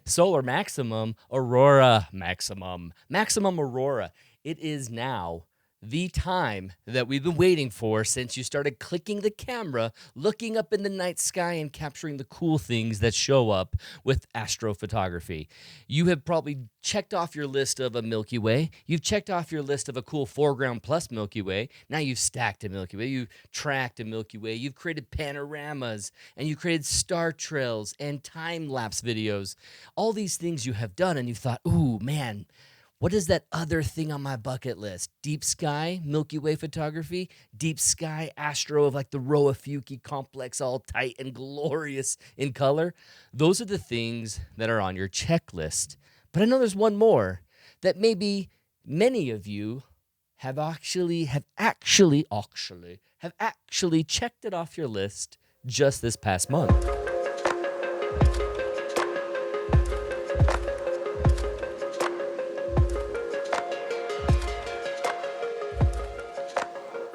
Solar Maximum, Aurora Maximum, Maximum Aurora. It is now the time that we've been waiting for since you started clicking the camera, looking up in the night sky and capturing the cool things that show up with astrophotography. You have probably checked off your list of a Milky Way. You've checked off your list of a cool foreground plus Milky Way. Now you've stacked a Milky Way. You've tracked a Milky Way. You've created panoramas and you've created star trails and time-lapse videos. All these things you have done and you thought, ooh, man, what is that other thing on my bucket list? Deep sky, Milky Way photography, deep sky astro of like the Roa-Fuki complex, all tight and glorious in color. Those are the things that are on your checklist. But I know there's one more that maybe many of you have actually checked it off your list just this past month.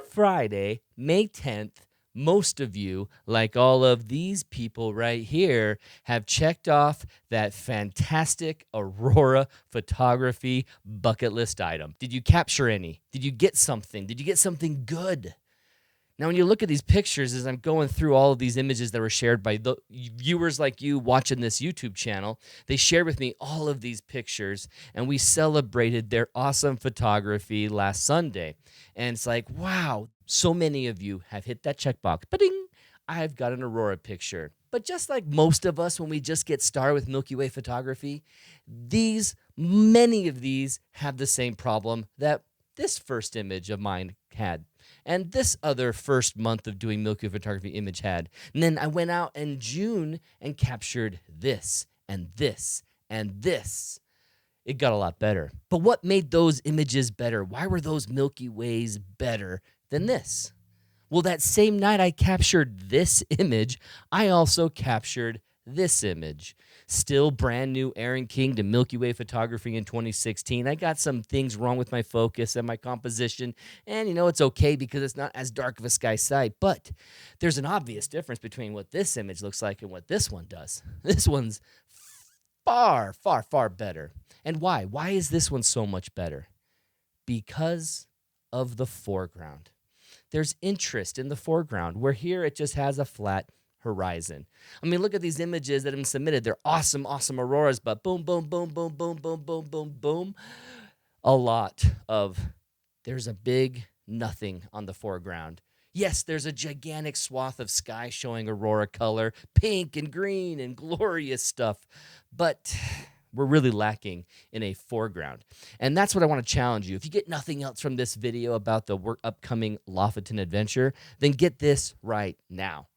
Friday, May 10th, most of you, like all of these people right here, have checked off that fantastic Aurora photography bucket list item. Did you capture any? Did you get something? Did you get something good? Now, when you look at these pictures, as I'm going through all of these images that were shared by the viewers like you watching this YouTube channel, they shared with me all of these pictures, and we celebrated their awesome photography last Sunday. And it's like, wow, so many of you have hit that checkbox. Ba-ding! I've got an Aurora picture. But just like most of us, when we just get started with Milky Way photography, many of these have the same problem that this first image of mine had. And this other first month of doing Milky Way photography image had. And then I went out in June and captured this and this and this. It got a lot better. But what made those images better? Why were those Milky Ways better than this? Well, that same night I captured this image, I also captured this image. Still brand new Aaron King to Milky Way photography in 2016. I got some things wrong with my focus and my composition, and it's okay because it's not as dark of a sky sight, but there's an obvious difference between what this image looks like and what this one does. This one's far, far, far better. And why? Why is this one so much better? Because of the foreground. There's interest in the foreground, where here it just has a flat horizon. I mean, look at these images that have been submitted. They're awesome, awesome auroras, but boom, boom, boom, boom, boom, boom, boom, boom, boom. There's a big nothing on the foreground. Yes, there's a gigantic swath of sky showing aurora color, pink and green and glorious stuff, but we're really lacking in a foreground. And that's what I want to challenge you. If you get nothing else from this video about the upcoming Lofoten Adventure, then get this right now.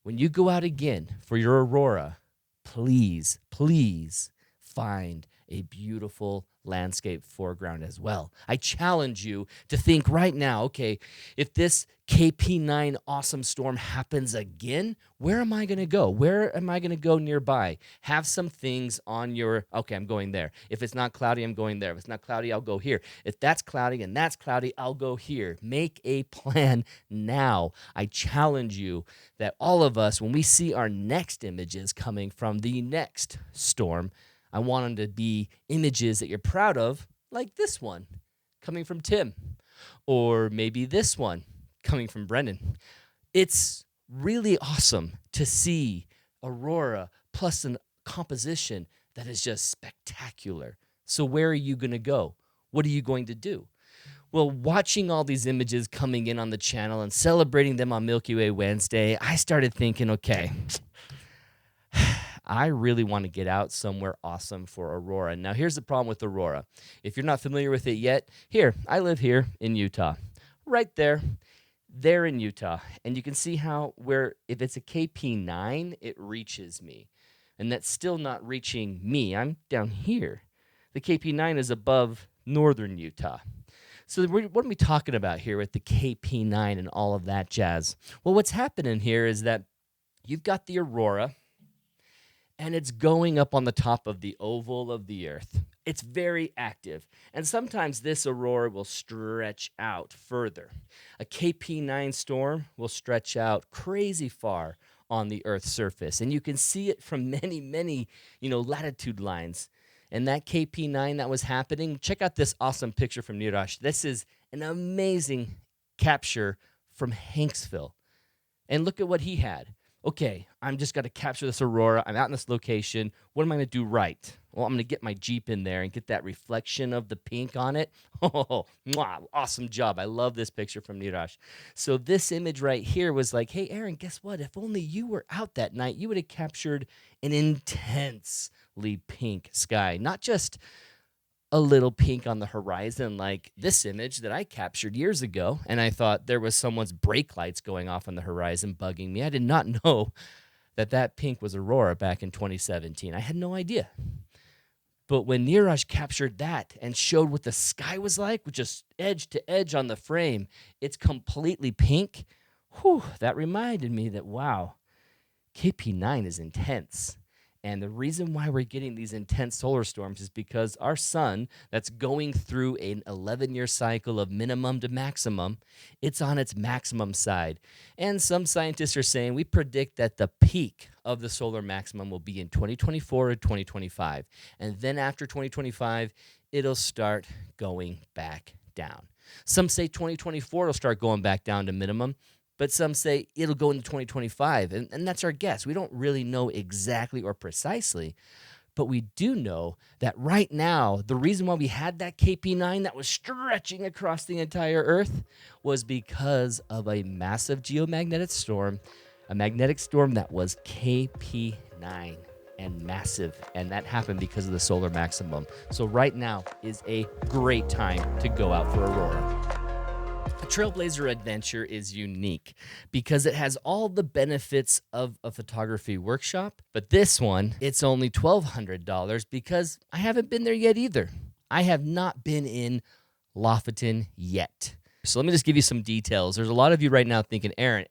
When you go out again for your aurora, please, please find a beautiful landscape foreground as well. I challenge you to think right now, okay, if this KP9 awesome storm happens again, where am I going to go? Where am I going to go nearby? Have some things on your, okay, I'm going there. If it's not cloudy, I'm going there. If it's not cloudy, I'll go here. If that's cloudy and that's cloudy, I'll go here. Make a plan now. I challenge you that all of us, when we see our next images coming from the next storm, I want them to be images that you're proud of, like this one coming from Tim, or maybe this one coming from Brendan. It's really awesome to see Aurora plus a composition that is just spectacular. So where are you going to go? What are you going to do? Well, watching all these images coming in on the channel and celebrating them on Milky Way Wednesday, I started thinking, okay, I really want to get out somewhere awesome for Aurora. Now, here's the problem with Aurora. If you're not familiar with it yet, I live here in Utah. Right there in Utah. And you can see how if it's a KP9, it reaches me. And that's still not reaching me. I'm down here. The KP9 is above northern Utah. So what are we talking about here with the KP9 and all of that jazz? Well, what's happening here is that you've got the Aurora, and it's going up on the top of the oval of the earth. It's very active, and sometimes this aurora will stretch out further. A KP9 storm will stretch out crazy far, on the Earth's surface. And you can see it from many, many, latitude lines. And that KP9 that was happening, check out this awesome picture from Neeraj. This is an amazing capture from Hanksville. And look at what he had. Okay, I'm just got to capture this aurora. I'm out in this location. What am I going to do right? Well, I'm going to get my Jeep in there and get that reflection of the pink on it. Oh, mwah, awesome job. I love this picture from Neeraj. So this image right here was like, hey, Aaron, guess what? If only you were out that night, you would have captured an intensely pink sky. Not just a little pink on the horizon like this image that I captured years ago, and I thought there was someone's brake lights going off on the horizon bugging me. I did not know that pink was Aurora back in 2017. I had no idea. But when Neeraj captured that and showed what the sky was like, with just edge to edge on the frame, it's completely pink. Whew, that reminded me that, wow, KP9 is intense. And the reason why we're getting these intense solar storms is because our sun, that's going through an 11-year cycle of minimum to maximum, it's on its maximum side. And some scientists are saying we predict that the peak of the solar maximum will be in 2024 or 2025. And then after 2025, it'll start going back down. Some say 2024 it'll start going back down to minimum. But some say it'll go into 2025, and that's our guess. We don't really know exactly or precisely, but we do know that right now, the reason why we had that KP9 that was stretching across the entire Earth was because of a massive geomagnetic storm, a magnetic storm that was KP9 and massive, and that happened because of the solar maximum. So right now is a great time to go out for Aurora. A Trailblazer Adventure is unique because it has all the benefits of a photography workshop, but this one, it's only $1,200 because I haven't been there yet either. I have not been in Lofoten yet. So let me just give you some details. There's a lot of you right now thinking, Aaron,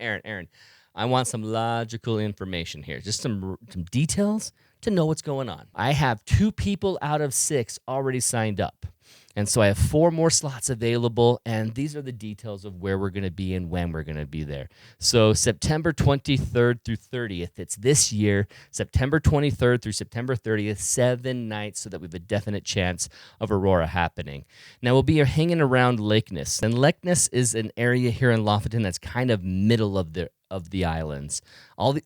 I want some logical information here, just some details to know what's going on. I have 2 people out of 6 already signed up. And so I have 4 more slots available, and these are the details of where we're going to be and when we're going to be there. So September 23rd through 30th, it's this year, September 23rd through September 30th, 7 nights so that we have a definite chance of Aurora happening. Now, we'll be hanging around Lake Ness, and Lake Ness is an area here in Lofoten that's kind of middle of the islands.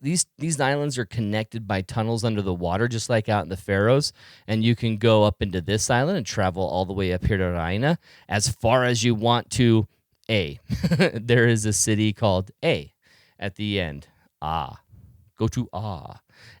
These islands are connected by tunnels under the water, just like out in the Faroes, and you can go up into this island and travel all the way up here to Raina as far as you want to A. There is a city called A at the end. Go to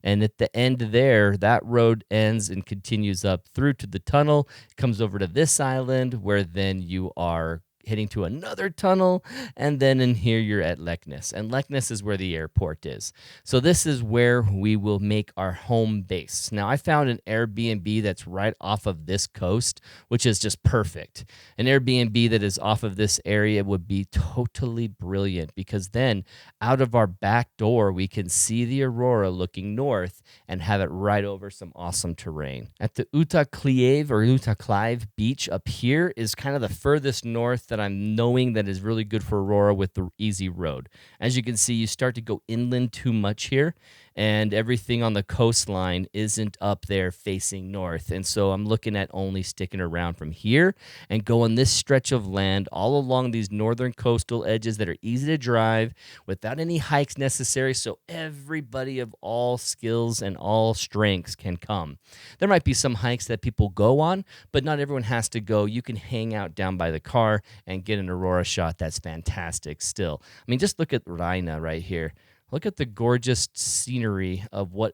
and at the end there, that road ends and continues up through to the tunnel, comes over to this island where then you are heading to another tunnel, and then in here you're at Lake Ness. And Lake Ness is where the airport is. So this is where we will make our home base. Now, I found an AirBNB that's right off of this coast, which is just perfect. An AirBNB that is off of this area would be totally brilliant because then out of our back door, we can see the Aurora looking north and have it right over some awesome terrain. At the Utaklive beach up here is kind of the furthest north that I'm knowing that is really good for Aurora with the easy road. As you can see, you start to go inland too much here, and everything on the coastline isn't up there facing north. And so I'm looking at only sticking around from here and going this stretch of land all along these northern coastal edges that are easy to drive without any hikes necessary, so everybody of all skills and all strengths can come. There might be some hikes that people go on, but not everyone has to go. You can hang out down by the car and get an Aurora shot. That's fantastic still. I mean, just look at Raina right here. Look at the gorgeous scenery of what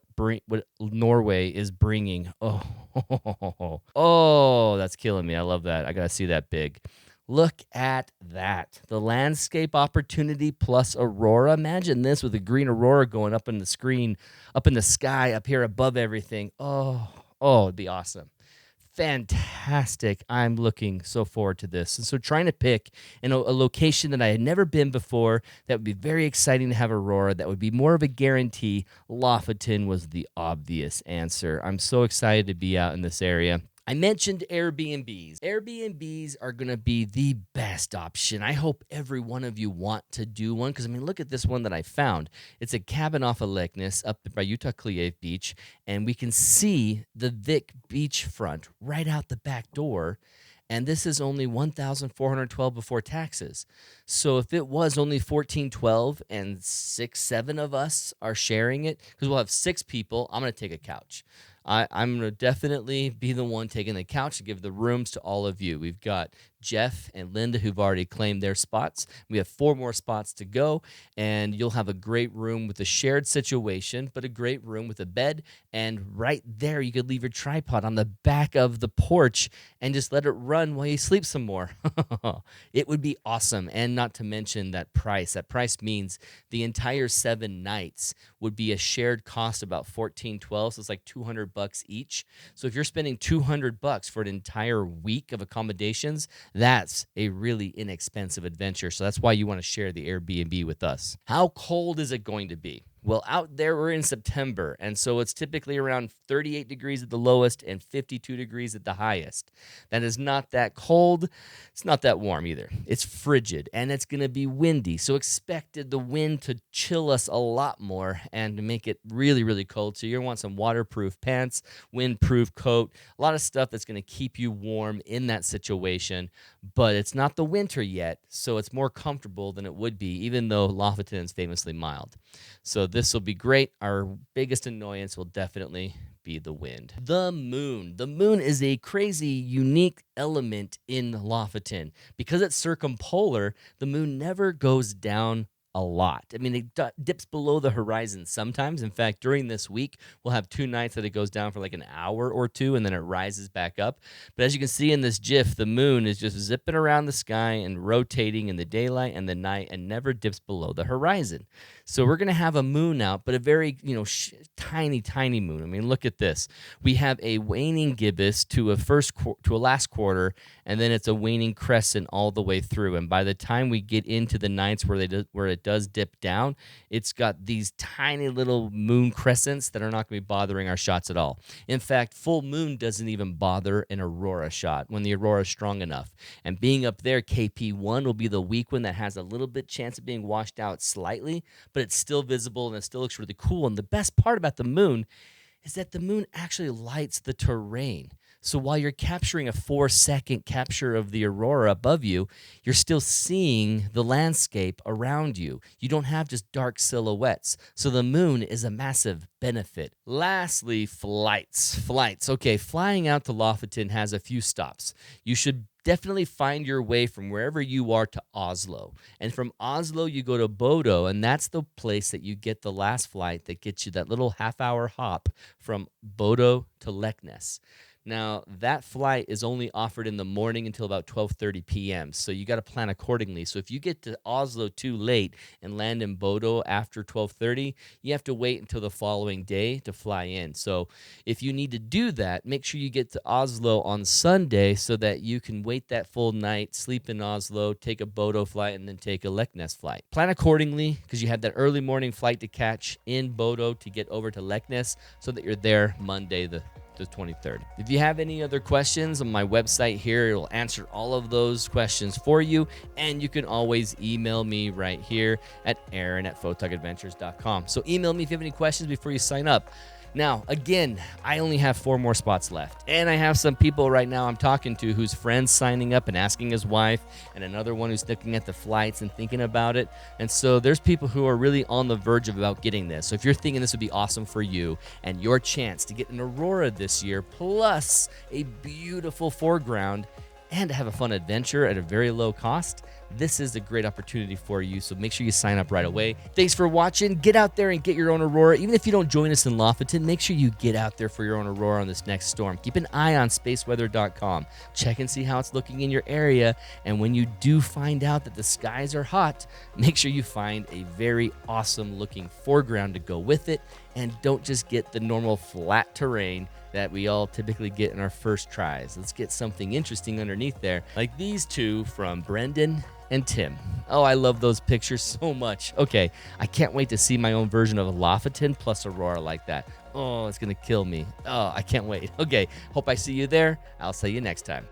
Norway is bringing. Oh, that's killing me. I love that. I got to see that big. Look at that. The landscape opportunity plus Aurora. Imagine this with a green Aurora going up in the screen, up in the sky, up here above everything. Oh, it'd be awesome. Fantastic. I'm looking so forward to this. And so trying to pick a location that I had never been before that would be very exciting to have Aurora, that would be more of a guarantee, Lofoten was the obvious answer. I'm so excited to be out in this area. I mentioned Airbnbs. Airbnbs are going to be the best option. I hope every one of you want to do one because, I mean, look at this one that I found. It's a cabin off of Leknes up by Utah-Clive Beach, and we can see the Vic beachfront right out the back door. And this is only $1,412 before taxes. So if it was only $1,412 and 6-7 of us are sharing it, because we'll have 6 people, I'm going to take a couch. I'm going to definitely be the one taking the couch to give the rooms to all of you. We've got Jeff and Linda who've already claimed their spots. We have 4 more spots to go, and you'll have a great room with a shared situation, but a great room with a bed. And right there, you could leave your tripod on the back of the porch and just let it run while you sleep some more. It would be awesome. And not to mention that price. That price means the entire 7 nights would be a shared cost about $1,412, so it's like $200 each. So if you're spending $200 for an entire week of accommodations, that's a really inexpensive adventure. So that's why you want to share the Airbnb with us. How cold is it going to be? Well, out there we're in September, and so it's typically around 38 degrees at the lowest and 52 degrees at the highest. That is not that cold. It's not that warm either. It's frigid, and it's going to be windy, so expected the wind to chill us a lot more and to make it really, really cold. So you're going to want some waterproof pants, windproof coat, a lot of stuff that's going to keep you warm in that situation, but it's not the winter yet, so it's more comfortable than it would be, even though Lofoten is famously mild. So this will be great. Our biggest annoyance will definitely be the wind. The moon. The moon is a crazy, unique element in Lofoten. Because it's circumpolar, the moon never goes down a lot. I mean, it dips below the horizon sometimes. In fact, during this week, we'll have 2 nights that it goes down for like an hour or 2, and then it rises back up. But as you can see in this GIF, the moon is just zipping around the sky and rotating in the daylight and the night and never dips below the horizon. So we're going to have a moon out, but a very, tiny, tiny moon. I mean, look at this. We have a waning gibbous to a last quarter, and then it's a waning crescent all the way through. And by the time we get into the nights where it does dip down, it's got these tiny little moon crescents that are not going to be bothering our shots at all. In fact, full moon doesn't even bother an Aurora shot when the Aurora is strong enough. And being up there, KP1 will be the weak one that has a little bit chance of being washed out slightly, but it's still visible and it still looks really cool. And the best part about the moon is that the moon actually lights the terrain. So while you're capturing a 4-second capture of the Aurora above you, you're still seeing the landscape around you. You don't have just dark silhouettes. So the moon is a massive benefit. Lastly, flights. Okay, flying out to Lofoten has a few stops. You should definitely find your way from wherever you are to Oslo. And from Oslo, you go to Bodo, and that's the place that you get the last flight that gets you that little half-hour hop from Bodo to Leknes. Now, that flight is only offered in the morning until about 12:30 p.m., so you got to plan accordingly. So if you get to Oslo too late and land in Bodo after 12:30, you have to wait until the following day to fly in. So if you need to do that, make sure you get to Oslo on Sunday so that you can wait that full night, sleep in Oslo, take a Bodo flight, and then take a Leknes flight. Plan accordingly because you have that early morning flight to catch in Bodo to get over to Leknes so that you're there Monday the 23rd. If you have any other questions on my website here, it'll answer all of those questions for you, and you can always email me right here at aaron@photogadventures.com. So email me if you have any questions before you sign up. Now, again, I only have 4 more spots left, and I have some people right now I'm talking to whose friend's signing up and asking his wife, and another one who's looking at the flights and thinking about it. And so there's people who are really on the verge of about getting this. So if you're thinking this would be awesome for you and your chance to get an Aurora this year, plus a beautiful foreground, and to have a fun adventure at a very low cost, this is a great opportunity for you, so make sure you sign up right away. Thanks for watching. Get out there and get your own Aurora. Even if you don't join us in Lofoten, make sure you get out there for your own Aurora on this next storm. Keep an eye on spaceweather.com. Check and see how it's looking in your area, and when you do find out that the skies are hot, make sure you find a very awesome looking foreground to go with it, and don't just get the normal flat terrain that we all typically get in our first tries. Let's get something interesting underneath there, like these two from Brendan and Tim. Oh, I love those pictures so much. Okay, I can't wait to see my own version of Lofoten plus Aurora like that. Oh, it's going to kill me. Oh, I can't wait. Okay, hope I see you there. I'll see you next time.